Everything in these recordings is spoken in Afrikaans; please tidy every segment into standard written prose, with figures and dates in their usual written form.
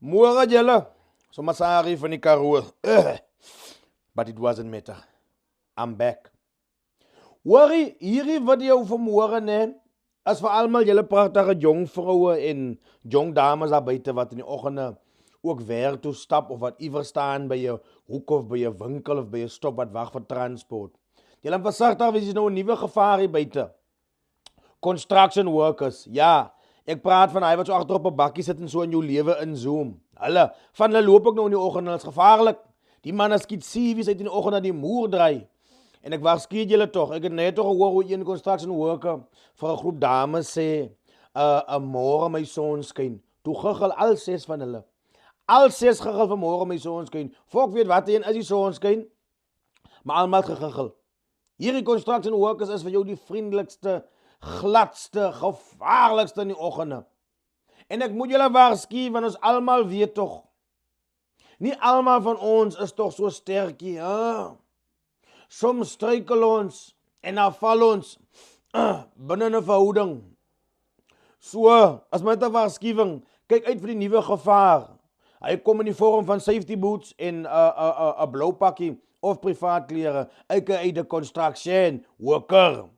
Môre julle. So Masari van die Karoo. But it wasn't matter. I'm back. Worry, hierdie video vanmôre nê, as vir almal julle pragtige jong vroue en jong dames daar buite wat in die oggende ook werk toe stap of wat iewers staan by 'n hoek of by 'n winkel of by 'n stop wat wag vir transport. Julle moet versigtig wees, is nou 'n nuwe gevaar hier buite. Construction workers. Ja, ek praat van hy wat so agter op 'n bakkie sit en so in jou lewe inzoom. Hulle, van hulle loop ek nou in die oggend, hulle is gevaarlik. Die man is skiet siewies uit in die oggend na die moer draai. En ek waarsku julle tog, ek het net toch gehoor hoe een construction worker vir 'n groep dames sê, 'n môre my son skyn. Toe giggel al 6 van hulle. Al 6 giggel vanmôre my son skyn. Fok weet wat een is die son skyn. Maar almal gegiggel. Hierdie construction workers is vir jou die vriendelikste, gladste, gevaarlikste in die oggende. En ek moet julle waarsku, want ons almal weet tog, nie almal van ons is tog so sterkie, hè? Soms struikel ons en dan val ons binne 'n verhouding. So, as my te waarskuwing, kyk uit vir die nuwe gevaar. Hy kom in die vorm van safety boots en 'n blou pakkie of privaat klere, aka the construction worker.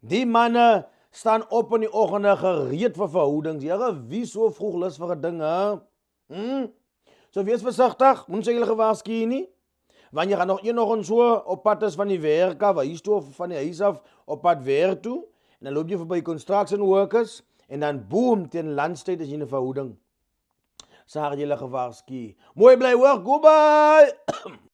Die manne staan op in die oggende gereed vir verhoudings. Here, wie so vroeg lus vir 'n ding, hè? So wees versigtig, moet jy julle gewaarsku nie. Want jy gaan nog so op pad is van die werk af, huis toe of van die huis af op pad werk toe, en dan loop jy verby construction workers, en dan boom, teen landstyd is jy in 'n verhouding. Sê julle gewaarsku. Mooi bly hoor, goodbye!